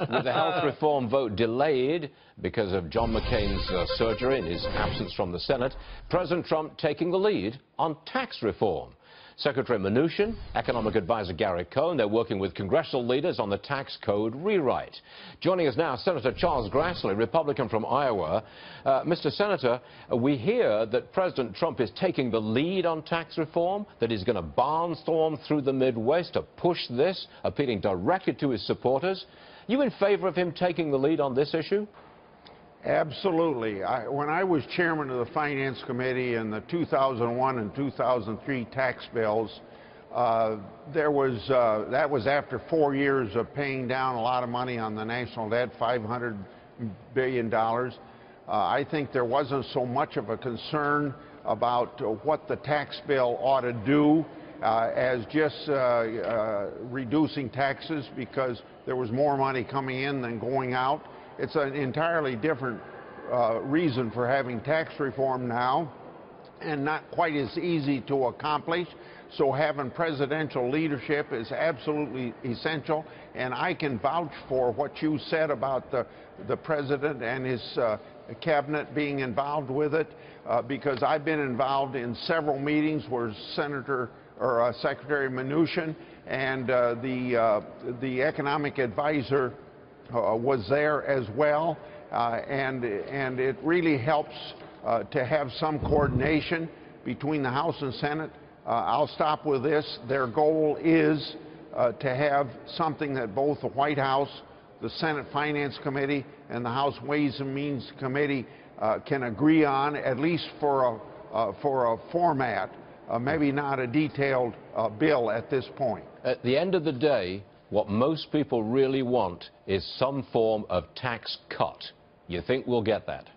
With the health reform vote delayed because of John McCain's surgery and his absence from the Senate, President Trump taking the lead on tax reform. Secretary Mnuchin, economic advisor Gary Cohn, they're working with congressional leaders on the tax code rewrite. Joining us now, Senator Charles Grassley, Republican from Iowa. Mr. Senator, we hear that President Trump is taking the lead on tax reform, that he's going to barnstorm through the Midwest to push this, appealing directly to his supporters. You in favor of him taking the lead on this issue? Absolutely. When I was chairman of the Finance Committee in the 2001 and 2003 tax bills, that was after 4 years of paying down a lot of money on the national debt, $500 billion. I think there wasn't so much of a concern about what the tax bill ought to do as just reducing taxes, because there was more money coming in than going out. It's an entirely different reason for having tax reform now, and not quite as easy to accomplish. So having presidential leadership is absolutely essential, and I can vouch for what you said about the president and his cabinet being involved with it, because I've been involved in several meetings where Secretary Mnuchin and the economic advisor was there as well, and it really helps to have some coordination between the House and Senate. I'll stop with this. Their goal is to have something that both the White House, the Senate Finance Committee, and the House Ways and Means Committee can agree on, at least for a format, maybe not a detailed bill at this point. At the end of the day, what most people really want is some form of tax cut. You think we'll get that?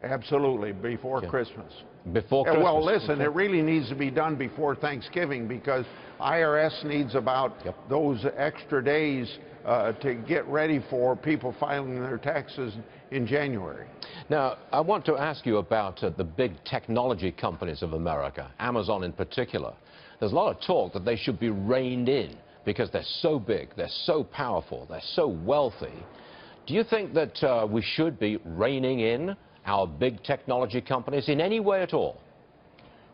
Absolutely, before Christmas. Before Christmas? Well, listen, it really needs to be done before Thanksgiving, because IRS needs about those extra days to get ready for people filing their taxes in January. Now, I want to ask you about the big technology companies of America, Amazon in particular. There's a lot of talk that they should be reined in because they're so big, they're so powerful, they're so wealthy. Do you think that we should be reining in our big technology companies in any way at all?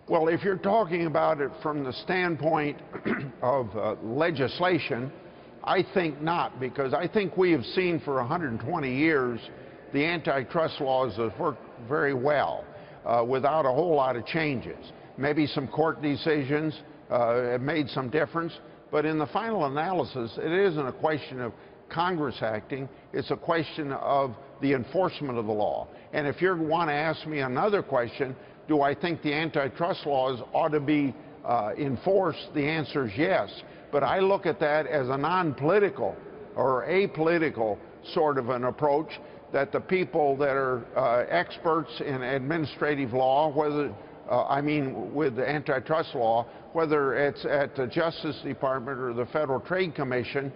Well, if you're talking about it from the standpoint of legislation, I think not, because I think we have seen for 120 years the antitrust laws have worked very well without a whole lot of changes. Maybe some court decisions have made some difference, but in the final analysis, it isn't a question of Congress acting, it's a question of the enforcement of the law. And if you want to ask me another question, do I think the antitrust laws ought to be enforced? The answer is yes. But I look at that as a non-political or apolitical sort of an approach, that the people that are experts in administrative law, whether with the antitrust law, whether it's at the Justice Department or the Federal Trade Commission,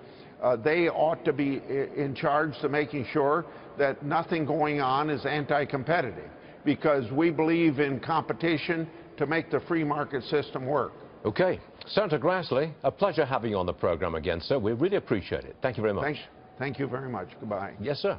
they ought to be in charge of making sure that nothing going on is anti-competitive, because we believe in competition to make the free market system work. Okay. Senator Grassley, a pleasure having you on the program again, sir. We really appreciate it. Thank you very much. Thank you very much. Goodbye. Yes, sir.